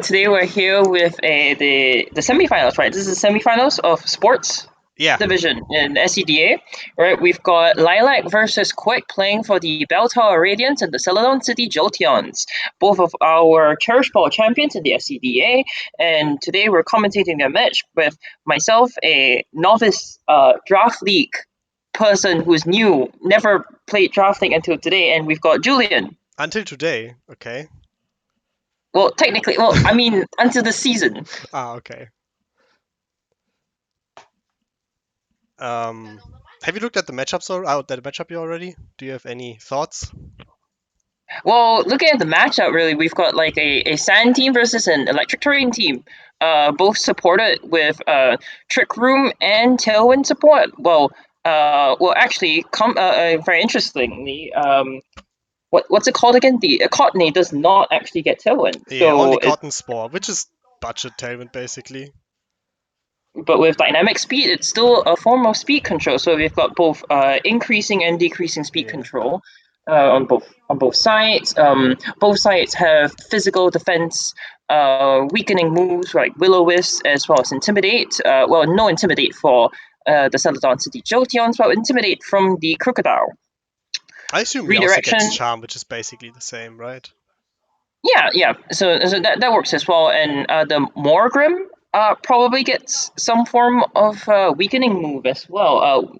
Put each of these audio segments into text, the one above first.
Today we're here with the semifinals, right? This is the semifinals of sports Yeah, division in SCDA, right? We've got Lilac versus Quick playing for the Bell Tower Radiants and the Celadon City Jolteons, both of our Cherish Ball champions in the SCDA. And today we're commentating their match with myself, a novice draft league person who's new, never played draft league until today, and we've got Julian. until today. Okay. Well, technically, I mean, until the season. Okay. Um, have you looked at the matchups or out that matchup you already? Do you have any thoughts? Well, looking at the matchup, really, we've got like a Sand team versus an Electric Terrain team, both supported with Trick Room and Tailwind support. Actually, very interestingly, what's it called again? The Cottony does not actually get Tailwind, Yeah, only so Cotton Spore, which is budget tailwind basically. but with dynamic speed, it's still a form of speed control. So we've got both increasing and decreasing speed Yeah. control on both sides. Both sides have physical defense, weakening moves like Will-O-Wisp as well as Intimidate. No Intimidate for the Celadon City Jolteons, but Intimidate from the Crocodile. I assume he also gets Redirection, Charm, which is basically the same, right? yeah. So that works as well. And the Morgrim probably gets some form of weakening move as well.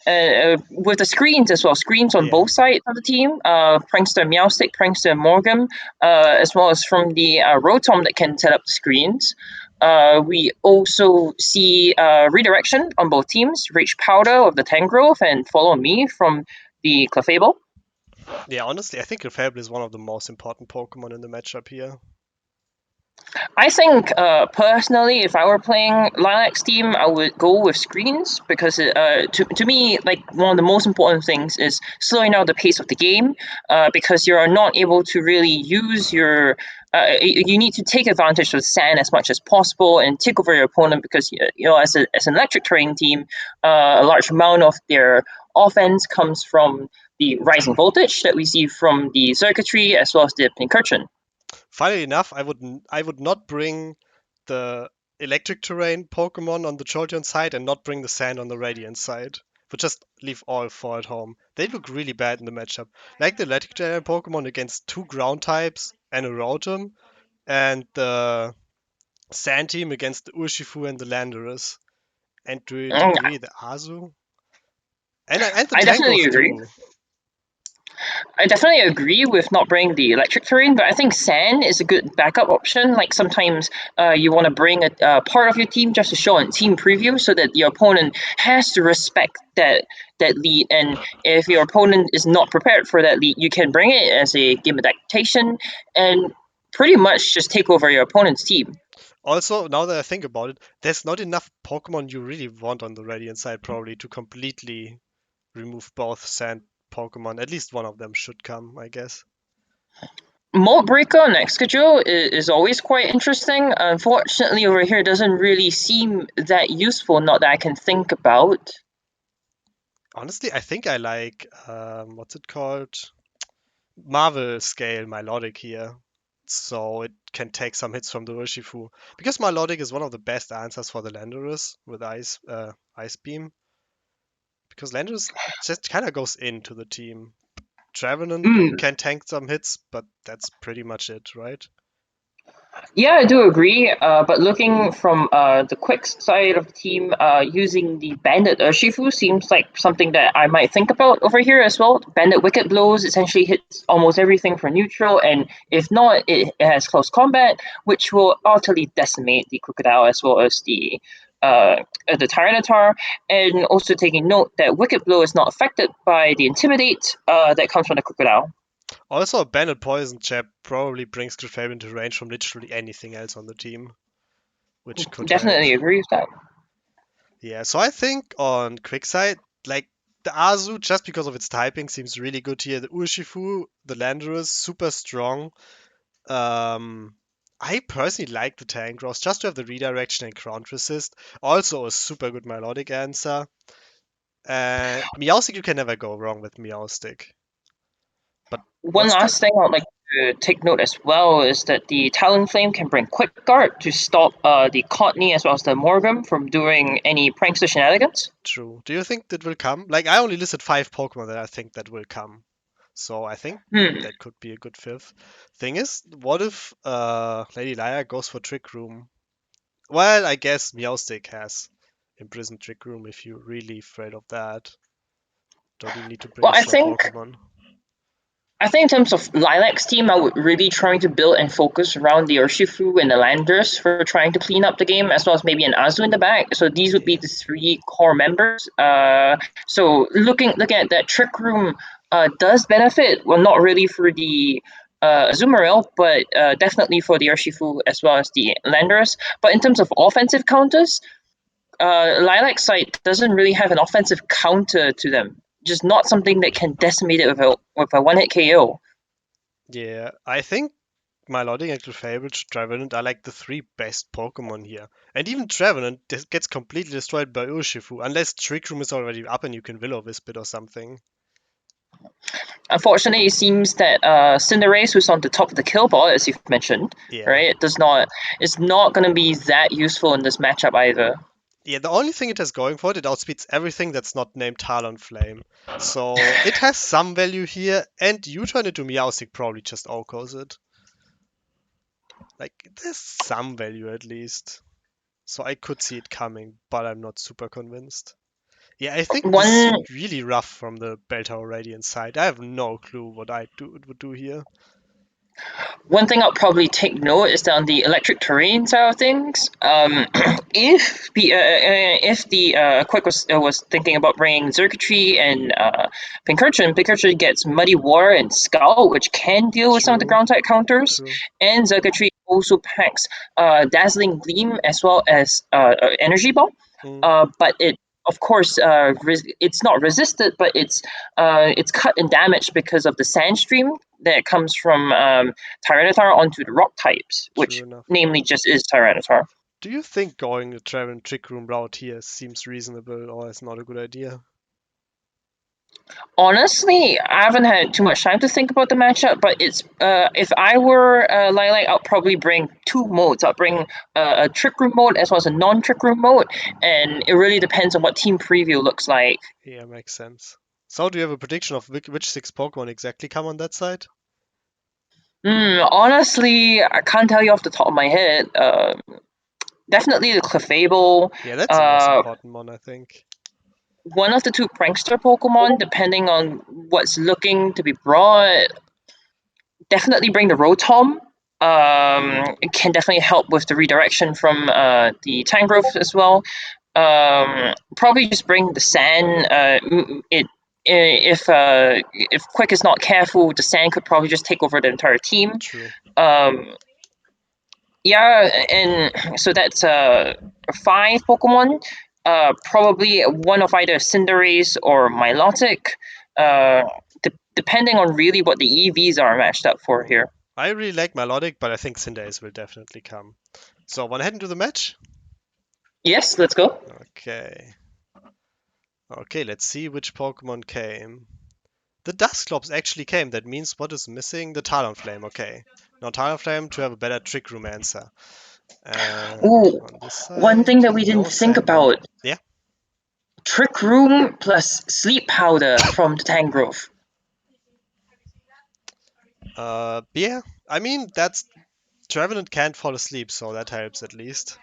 With the screens as well, screens on Yeah. both sides of the team. Prankster Meowstick, Prankster Morgrim, as well as from the Rotom that can set up the screens. We also see redirection on both teams. Rage Powder of the Tangrowth and Follow Me from the Clefable. Yeah, honestly, I think Clefable is one of the most important Pokemon in the matchup here. I think personally, if I were playing Lilac's team, I would go with screens because to me, like one of the most important things is slowing down the pace of the game because you are not able to really use your. You need to take advantage of sand as much as possible and take over your opponent because as an electric terrain team, a large amount of their offense comes from the rising voltage that we see from the circuitry as well as the Pincurchin. Funnily enough, I would not bring the electric terrain Pokemon on the Jolteon side and not bring the sand on the Radiant side. But just leave all four at home. They look really bad in the matchup. Like the electric terrain Pokemon against two ground types and a Rotom, and the sand team against the Urshifu and the Landorus. And to a Mm, degree, the Azu. And the I definitely Tangrowth agree. too. I definitely agree with not bringing the electric terrain, but I think sand is a good backup option. Like sometimes you want to bring a part of your team just to show on team preview, so that your opponent has to respect that lead. And if your opponent is not prepared for that lead, you can bring it as a game adaptation and pretty much just take over your opponent's team. Also, now that I think about it, there's not enough Pokemon you really want on the Radiant side probably to completely remove both sand Pokemon. At least one of them should come, I guess. Mold Breaker on Excadrill is always quite interesting. Unfortunately, over here, it doesn't really seem that useful. Not that I can think about. Honestly, I think I like what's it called? Marvel scale Milotic here. So it can take some hits from the Urshifu. Because Milotic is one of the best answers for the Landorus with Ice Beam. Because Landorus just kind of goes into the team. Trevenant Mm, can tank some hits, but that's pretty much it, right? yeah, I do agree. But looking from the quick side of the team, using the Bandit Urshifu seems like something that I might think about over here as well. Bandit Wicked Blows essentially hits almost everything for neutral, and if not, it has close combat, which will utterly decimate the Crocodile as well as uh, the Tyranitar. And also taking note that Wicked Blow is not affected by the Intimidate that comes from the Crocodile. Also, a Bandit Poison Jab probably brings Clefairy into range from literally anything else on the team, which could help. Definitely agree with that. Yeah, so I think on Quickside, like the Azu, just because of its typing, seems really good here. The Urshifu, the Landorus, super strong. Um, I personally like the Tangrowth just to have the redirection and ground resist. Also, a super good melodic answer. Meowstic, you can never go wrong with Meowstic. But One what's the last thing I'd like to to take note as well is that the Talonflame can bring Quick Guard to stop the Cottony as well as the Morgrim from doing any prankster shenanigans. True. Do you think that will come? Like, I only listed 5 Pokemon that I think that will come. So I think Hmm. that could be a good fifth. Thing is, what if Lady Lyra goes for Trick Room? Well, I guess Meowstic has Imprisoned Trick Room if you're really afraid of that. Don't even need to bring Well, a slow Pokemon. I think in terms of Lilac's team, I would really try to build and focus around the Urshifu and the Landers for trying to clean up the game, as well as maybe an Azu in the back. So these would be the 3 core members. So looking at that, Trick Room does benefit. Well, not really for the Azumarill, but definitely for the Urshifu as well as the Landers. But in terms of offensive counters, Lilac's side doesn't really have an offensive counter to them. Just not something that can decimate it with a one-hit KO. Yeah, I think Milotic and Clefable, Trevenant are like the 3 best Pokemon here. And even Trevenant gets completely destroyed by Urshifu, unless Trick Room is already up and you can Will-O-Wisp it or something. Unfortunately, it seems that Cinderace, who's on the top of the kill ball, as you've mentioned, Yeah. right, it's not going to be that useful in this matchup either. Yeah, the only thing it has going for it outspeeds everything that's not named Talonflame. So it has some value here, and you turn into Meowstic probably just OHKOs it. Like, there's some value at least. So I could see it coming, but I'm not super convinced. Yeah, I think this is One really rough from the Bell Tower Radiant side. I have no clue what would do here. One thing I'll probably take note is that on the electric terrain side of things, if the Quick was thinking about bringing Xurkitree and Pincurchin gets Muddy Water and Skull, which can deal with some of the True, ground type counters, true. and Xurkitree also packs Dazzling Gleam as well as Energy Ball, Mm, but it. Of course, it's not resisted, but it's cut in damage because of the sand stream that comes from Tyranitar onto the rock types, true which enough. namely just is Tyranitar. Do you think going the Travel Trick Room route here seems reasonable or is not a good idea? Honestly, I haven't had too much time to think about the matchup, but it's if I were Lilac, I'll probably bring 2 modes. I'll bring a Trick Room mode as well as a non-Trick Room mode, and it really depends on what team preview looks like. Yeah, makes sense. So do you have a prediction of which 6 Pokemon exactly come on that side? Honestly, I can't tell you off the top of my head. Definitely the Clefable. Yeah, that's the most Uh, important one, I think. one of the 2 prankster Pokemon, depending on what's looking to be brought. Definitely bring the Rotom. It can definitely help with the redirection from the Tangrowth as well. Probably just bring the Sand. If Quick is not careful, the Sand could probably just take over the entire team. True. Um, yeah, and so that's 5 Pokemon. Probably one of either Cinderace or Milotic, depending on really what the EVs are matched up for here. I really like Milotic, but I think Cinderace will definitely come. So, wanna head into the match? Yes, let's go. Okay. Okay, let's see which Pokemon came. The Dusclops actually came. That means what is missing? The Talonflame. Okay. Now Talonflame to have a better Trick Room answer. And Ooh, on this one side, thing that we no didn't think Sandile. about: Yeah. Trick Room plus Sleep Powder from the Tangrowth. Yeah. I mean, that's Trevenant can't fall asleep, so that helps at least.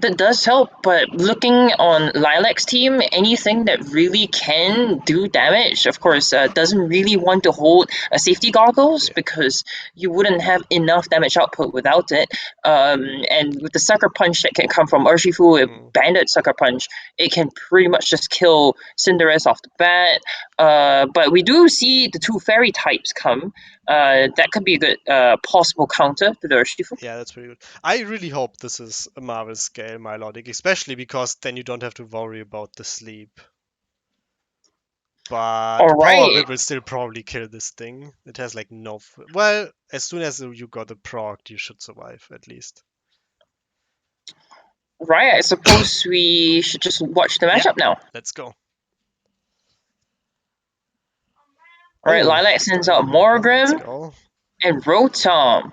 That does help, but looking on Lilac's team, anything that really can do damage, of course, doesn't really want to hold a safety goggles Yeah. because you wouldn't have enough damage output without it. And with the Sucker Punch that can come from Urshifu, a Mm. Bandit Sucker Punch, it can pretty much just kill Cinderace off the bat. But we do see the 2 Fairy types come. That could be a good possible counter to the Urshifu. Yeah, that's pretty good. I really hope this is a Marvel scale Milotic, especially because then you don't have to worry about the sleep. But All Power right. Whip will still probably kill this thing. It has like no. Well, as soon as you got a proc, you should survive at least. Right, I suppose we should just watch the Yeah, matchup now. let's go. All right, Oh, Lilac sends out Dynamax. Let's Morgrim. go. And Rotom.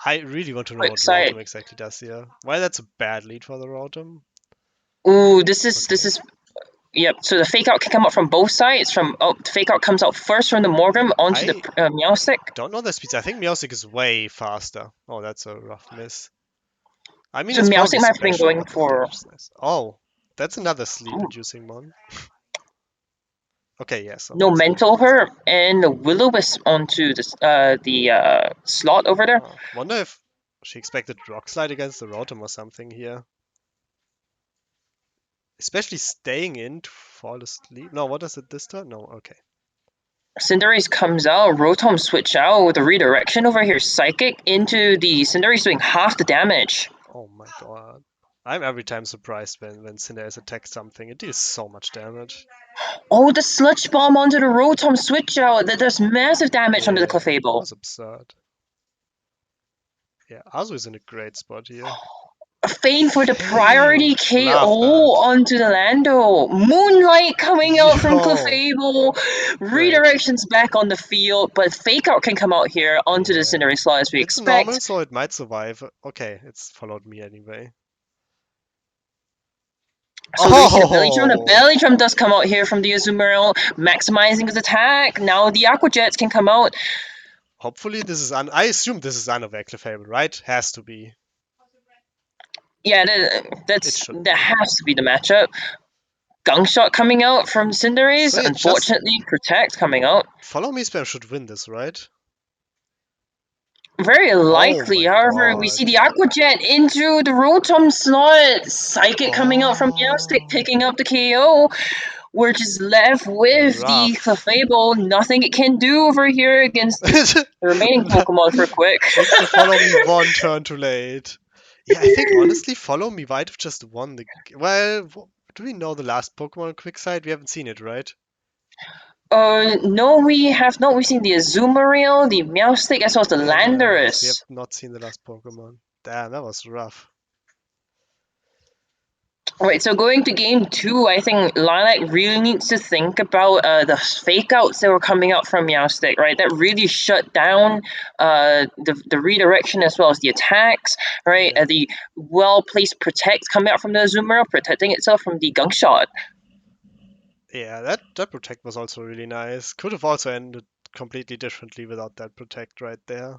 I really want to know Quick what side. Rotom exactly does here. Why that's a bad lead for the Rotom? Ooh, this Okay. is yep. So the fake out can come out from both sides. The fake out comes out first from the Morgrem onto the I Meowstic. don't know the speeds. I think Meowstic is way faster. Oh, that's a rough miss. I mean, So it's probably Meowstic might have been special, going but the for flash is nice. Oh, that's another sleep ooh, inducing mon. Okay, yeah, so no Meowstic is mental faster. her and the Will-O-Wisp onto the slot over there. Oh, wonder if she expected Rock Slide against the Rotom or something here. Especially staying in to fall asleep. No, what does it this turn? No, okay. Cinderace comes out, Rotom switch out with a redirection over here. Psychic into the Cinderace doing half the damage. Oh my god. I'm every time surprised when Cinderace attacks something. It deals so much damage. Oh, the Sludge Bomb onto the Rotom switch out. That does massive damage onto the Yeah, that Clefable. was absurd. Yeah, Azu is in a great spot here. A feint for the priority Feint! Love KO that. onto the Lando. Moonlight coming out from Yo! Clefable. Great. Redirections back on the field, but Fake Out can come out here onto the Yeah. Cinderace slot as we It's normal, expect. so it might survive. Okay, it's followed me anyway. So do we see the Belly Drum? The Oh! Belly Drum does come out here from the Azumarill, maximizing his attack. Now the Aqua Jets can come out. Hopefully this is I assume this is unavailable, right? Has to be. Yeah, It should that be. has to be the matchup. Gungshot coming out from So Cinderace. yeah, just Unfortunately, Protect coming out. follow me spam should win this, right? Very Oh likely. my However, we god. see the Aqua Jet into the Rotom slot. Psychic coming out from Meowstic, Oh, picking up the KO. We're just left with the rough. Clefable. Nothing it can do over here against the remaining Pokemon for quick. It's the follow me one turn too late. Yeah, I think honestly, follow me might have just won the. Well, do we know the last Pokemon Quick Side? We haven't seen it, right? No, we have not. We've seen the Azumarill, the Meowstic, as well as the Yes, we have Landorus. not seen the last Pokemon. Damn, that was rough. Right, so going to game two, I think Lilac really needs to think about the fake outs that were coming out from Meowstic, right? That really shut down the redirection as well as the attacks, right? Yeah. The well placed protect coming out from the Azumarill, protecting itself from the gunk shot. Yeah, that protect was also really nice. Could have also ended completely differently without that protect right there.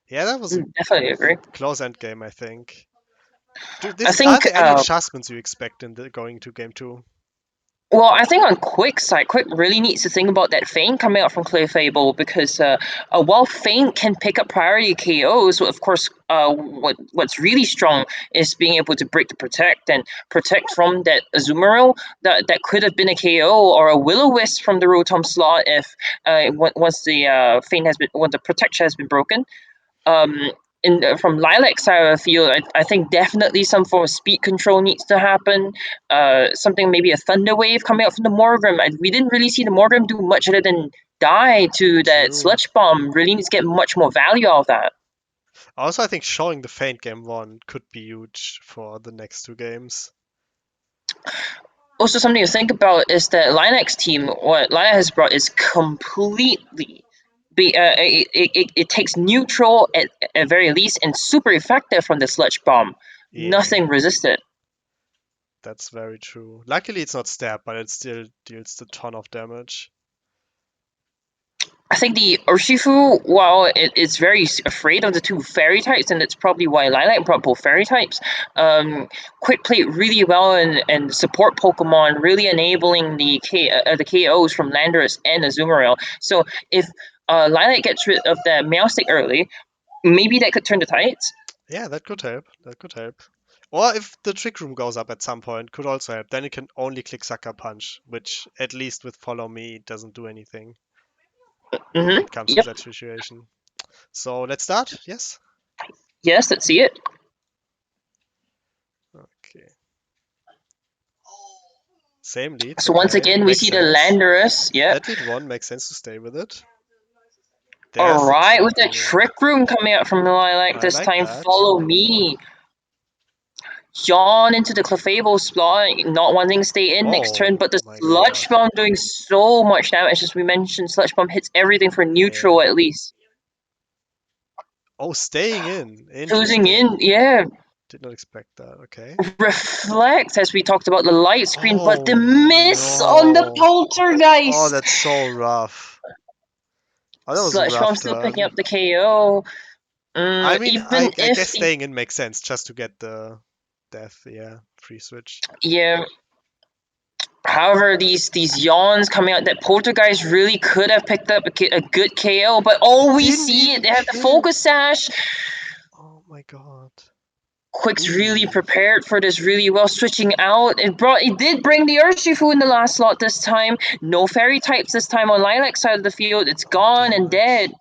Yeah, that was a Definitely agree. close end game, I think. I Are think there any adjustments you expect in the going to game two? Well, I think on Quick side, Quick really needs to think about that feint coming out from Clefable because while feint can pick up priority KOs, of course, what's really strong is being able to break the protect and protect from that Azumarill that could have been a KO or a Will-O-Wisp from the Rotom slot if once the feint has been when the protection has been broken. Um, from Lilac's side of the field, I think definitely some form of speed control needs to happen. Something maybe a thunder wave coming out from the Morgrem. We didn't really see the Morgrem do much other than die to that True. sludge bomb. Really needs to get much more value out of that. Also, I think showing the feint game one could be huge for the next two games. Also, something to think about is that Linux team, what Lilac has brought is completely it takes neutral at very least and super effective from the sludge bomb. Yeah, Nothing resisted. that's very true. Luckily, it's not stab, but it still deals a ton of damage. I think the Urshifu, while it is very afraid of the two fairy types, and that's probably why Lilac brought both fairy types, Quick played really well and support Pokemon, really enabling the KOs from Landorus and Azumarill. So if Lilac gets rid of the Meowstic early, maybe that could turn the tides. Yeah, that could help. That could help. Or if the trick room goes up at some point, could also help. Then it can only click Sucker Punch, which at least with Follow Me doesn't do anything if it comes to Yep. that situation. So let's start. Yes. Yes, let's see it. Okay. Same leads. So once Okay, again, we makes see the sense. Landorus. Yep. That lead one makes sense to stay with it. All There's the right, trick with that room. trick room coming out from the Lilac I this like time. that. Follow me. Yawn into the Clefable slot, not wanting to stay in next turn, Oh but the my Sludge god. Bomb doing so much damage. As we mentioned, Sludge Bomb hits everything for neutral Yeah. at least. Oh, staying in. Choosing in, Interesting. yeah. Did not expect that. Okay. Reflect, as we talked about the light screen, but the Oh miss on the no. Oh, poltergeist. that's so rough. Oh, that was a Sludge Bomb rough still picking turn. up the KO. I mean, Even I if guess staying in makes sense just to get the death. Yeah, free switch. yeah. However, these yawns coming out, that poltergeist really could have picked up a good KO, but It oh, we didn't see it. even They have the kill. focus sash. Oh my god. Quick's really Ooh. prepared for this really well, switching out. It did bring the Urshifu in the last slot this time. No fairy types this time on Lilac's side of the field. It's Oh, gone damn and it. dead.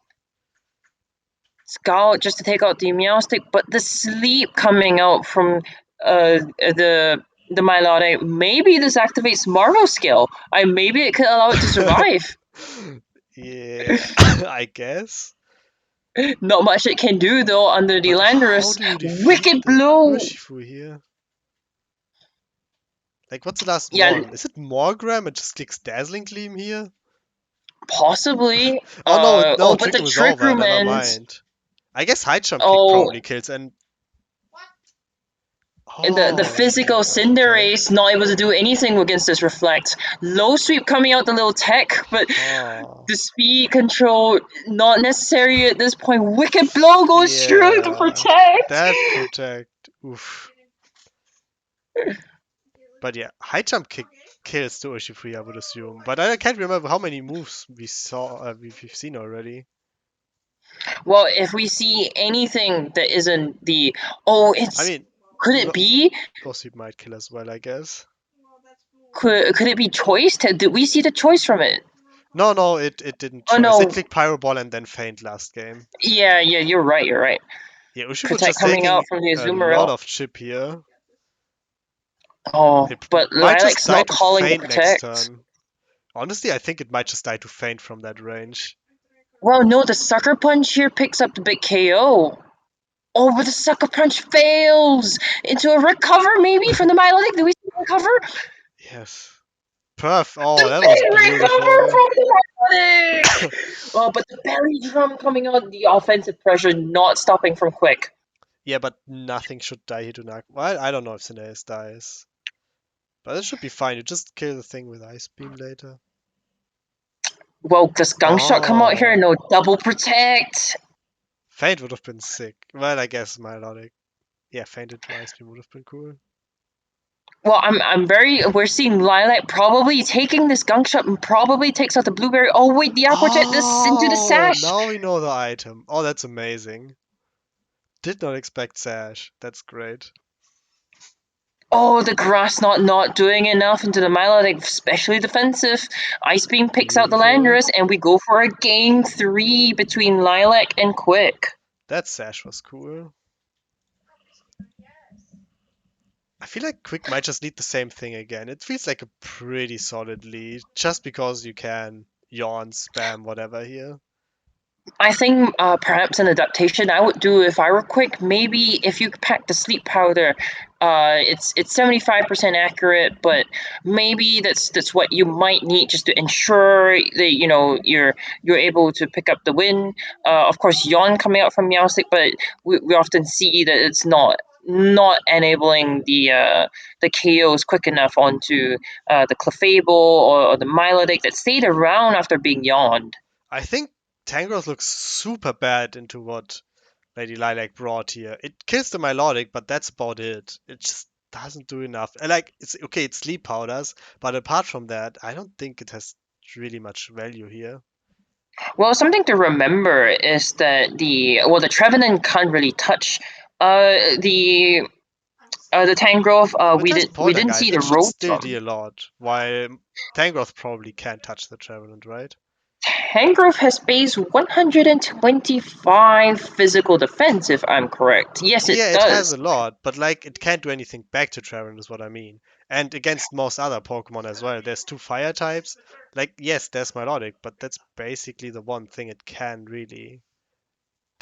Scout just to take out the Meowstic, but the sleep coming out from the Milotic. Maybe this activates Marvel skill. Maybe it could allow it to survive. Yeah, I guess. Not much it can do though under the But how Landorus. do you defend Wicked the blow. Urshifu here? Like, what's the last Yeah, one? Is it Morgram? It just clicks Dazzling Gleam here? possibly. Oh no, no, But Trick the Room is Trick over. Room Never ends. mind. I guess High Jump Kick Oh, probably kills and the oh, physical okay. Cinderace not able to do anything against this Reflect. Low sweep coming out the little tech, but Oh, the speed control not necessary at this point. Wicked blow goes through to yeah. protect. That protect. Oof. But yeah, High Jump Kick kills the Urshifu, I would assume. But I can't remember how many moves we saw, we've seen already. Well, if we see anything that isn't the oh, I it's mean, could it no, be? Gossip might kill as well, I guess. Could it be choice? Did we see the choice from it? No, no, it didn't Oh choice. It no, clicked Pyro Ball and then Feint last game. yeah, you're right, you're right. Yeah, Urshifu Protect just coming out taking from the a lot Azumarill. of chip here. Oh, It but might just Lilac's die not to calling the Feint next protect. turn. Honestly, I think it might just die to Feint from that range. Well, no, the sucker punch here picks up the big KO. Oh, but the sucker punch fails into a recover, maybe from the Milotic. Do we see a recover? Yes. Perf. The Oh, that was big recover beautiful. from the Milotic. Oh, but the belly drum coming out, the offensive pressure not stopping from Quick. Yeah, but nothing should die here to knock. Well, I don't know if Cinderace dies. But it should be fine. You just kill the thing with Ice Beam later. Well, does Gunk Shot come out here? Oh. No, double protect. Feint would have been sick. Well, I guess Milotic. Yeah, Feint into Ice Beam would have been cool. Well, I'm very. We're seeing Lilac probably taking this Gunk Shot and probably takes out the Blueberry. Oh wait, the Aqua Jet this into the Oh, Sash. now we know the item. Oh, that's amazing. Did not expect Sash. That's great. Oh, the grass not doing enough into the Milotic, especially defensive. Ice Beam picks out the Beautiful. Landorus, and we go for a game 3 between Lilac and Quick. That Sash was cool. I feel like Quick might just lead the same thing again. It feels like a pretty solid lead, just because you can yawn, spam, whatever here. I think perhaps an adaptation I would do if I were Quick. Maybe if you pack the sleep powder, it's 75% accurate, but maybe that's what you might need just to ensure that you're able to pick up the win. Of course, yawn coming out from Meowstic, but we often see that it's not enabling the KOs quick enough onto the Clefable or the Milotic that stayed around after being yawned. I think Tangrowth looks super bad into what Lady Lilac brought here. It kills the Milotic, but that's about it. It just doesn't do enough. And like, it's okay, it's sleep powders, but apart from that, I don't think it has really much value here. Well, something to remember is that the Trevenant can't really touch the Tangrowth. If it has We didn't Poltergeist, see the it should Road still Drum. deal a lot, while Tangrowth probably can't touch the Trevenant, right? Tangrowth has base 125 physical defense, if I'm correct. Yes, it Yeah, it has does. a lot, but like it can't do anything back to Trevenant is what I mean. And against most other Pokemon as well. There's two fire types. Like, yes, there's Milotic, but that's basically the one thing it can really.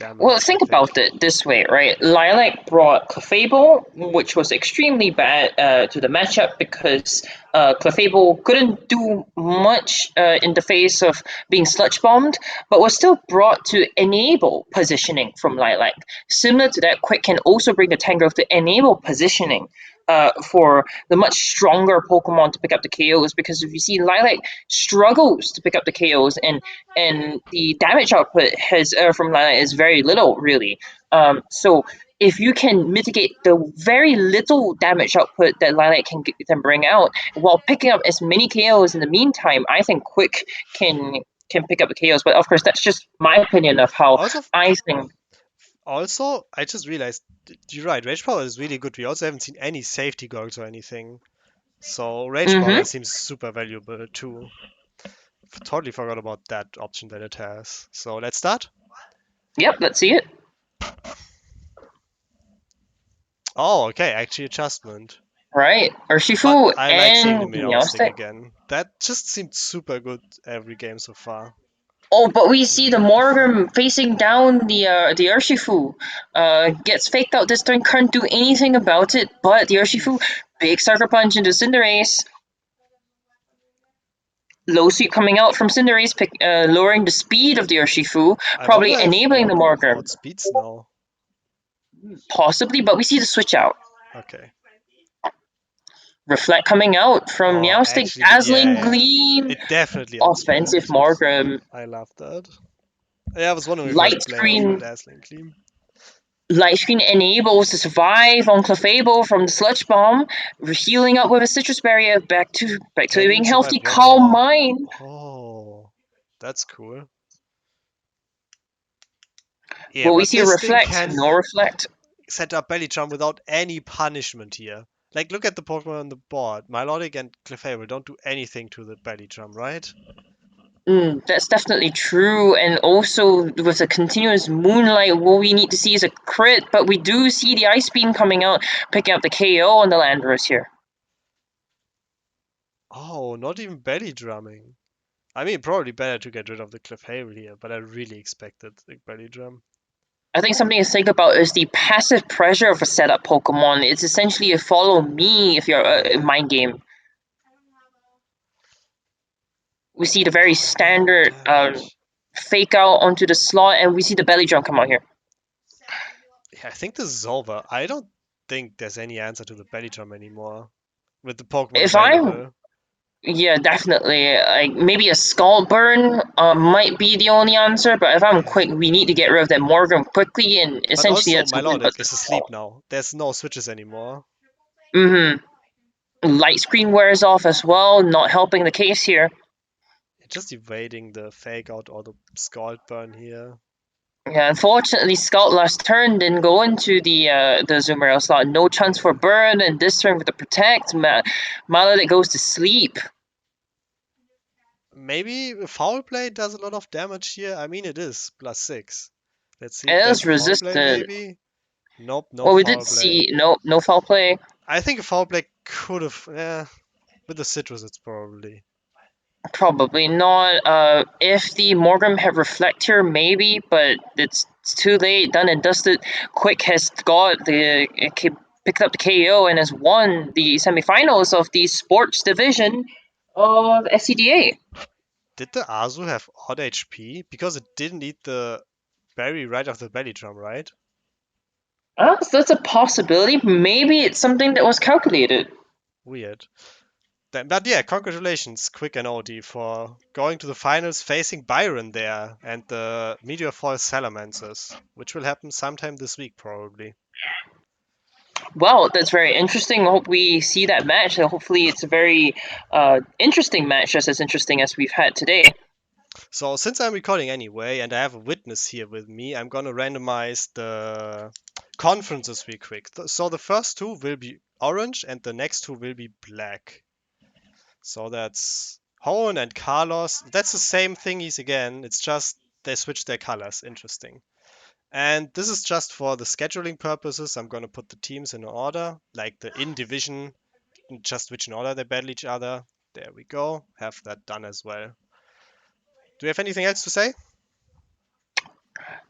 Well, damage, I think think. about it this way, right? Lilac brought Clefable, which was extremely bad to the matchup because Clefable couldn't do much in the face of being sludge bombed, but was still brought to enable positioning from Lilac. Similar to that, Quick can also bring the Tangrowth to enable positioning for the much stronger Pokemon to pick up the KOs because if you see Lilac struggles to pick up the KOs and the damage output has from Lilac is very little really. So if you can mitigate the very little damage output that Lilac can bring out while picking up as many KOs in the meantime, I think Quick can pick up the KOs. But of course, that's just my opinion of how Also, I think. I just realized you're right. Rage Power is really good. We also haven't seen any safety goals or anything, so Rage Mm-hmm. Power seems super valuable too. Totally forgot about that option that it has. So let's start. Yep, let's see it. Oh, okay, actually adjustment. Right, But Urshifu I like seeing the and Meowstic Meowstic. again. That just seemed super good every game so far. Oh, but we see the Morgrim facing down the Urshifu. Gets faked out this turn, can't do anything about it, but the Urshifu, big Sucker Punch into Cinderace. Low sweep coming out from Cinderace, lowering the speed of the Urshifu, I probably wonder if enabling the Morgan Morgrim. outspeeds now. Possibly, but we see the switch out. Okay. Reflect coming out from Oh, Meowstic, actually, Dazzling yeah. Gleam, It definitely offensive outspeeds. Morgrim, I love that. Yeah, I was wondering if I Light should play out Screen. Dazzling Gleam. Light Screen enables to survive on Clefable from the Sludge Bomb, healing up with a Citrus Barrier back to Can even being survive healthy. one Calm more. Mind. Oh, that's cool. Yeah, Will we but see a this thing Reflect? can No Reflect. set up Belly Jump without any punishment here. Like, look at the Pokemon on the board. Milotic and Clefable don't do anything to the Belly Jump, right? That's definitely true. And also with the continuous Moonlight, what we need to see is a crit, but we do see the Ice Beam coming out, picking up the KO on the Landorus here. Oh, not even Belly Drumming. I mean, probably better to get rid of the Clefable here, but I really expected the Belly Drum. I think something to think about is the passive pressure of a setup Pokemon. It's essentially a follow me if you're a Yeah. mind game. We see the very A lot of standard damage. fake out onto the slot, and we see the belly drum come out here. Yeah, I think this is over. I don't think there's any answer to the Belly Drum anymore with the Pokemon If I'm, available. yeah, definitely, like maybe a skull burn might be the only answer, but if I'm Yeah. quick, we need to get rid of that Morgan quickly, and But essentially also, that's a win. But Milotic is asleep now. There's no switches anymore. mm-hmm. Light screen wears off as well, not helping the case here. Just evading the fake out or the Scald Burn here. Yeah, unfortunately, Scout last turn didn't go into the Zoomer slot. No chance for burn, and this turn with the protect, Maledict goes to sleep. Maybe Foul Play does a lot of damage here. I mean, it is +6. Let's see if It there's is a Foul Play, resistant. maybe. Nope, no Well, we did Foul Play. see no foul play. I think a Foul Play could have. With the Citrus, it's probably. Probably not. If the Morgrim had Reflector, maybe, but it's too late. Done and dusted. Quick has got picked up the KO and has won the semifinals of the sports division of SCDA. Did the Azu have odd HP? Because it didn't eat the berry right off the belly drum, right? So that's a possibility. Maybe it's something that was calculated. Weird. But yeah, congratulations, Quick and Odie, for going to the finals facing Byron there and the Meteor Fall Salamancers, which will happen sometime this week, probably. Well, that's very interesting. I hope we see that match. Hopefully, it's a very interesting match, just as interesting as we've had today. So, since I'm recording anyway, and I have a witness here with me, I'm gonna randomize the conferences real quick. So, the first two will be orange, and the next two will be black. So, that's Hoenn and Carlos. That's the same thingies again, it's just they switched their colors. Interesting. And this is just for the scheduling purposes. I'm gonna put the teams in order, like the in division, just which in order they battle each other. There we go. Have that done as well. Do you have anything else to say?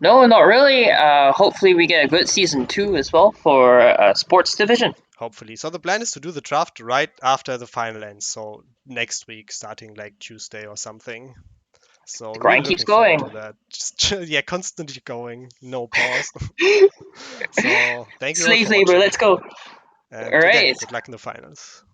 No, not really. Hopefully, we get a good season 2 as well for sports division. Hopefully. So the plan is to do the draft right after the final ends. So next week, starting like Tuesday or something. So The really grind keeps looking forward going. to that. Just yeah, constantly going, no pause. So thank you all Slave for labor, watching, let's go. All and again, right. good luck in the finals.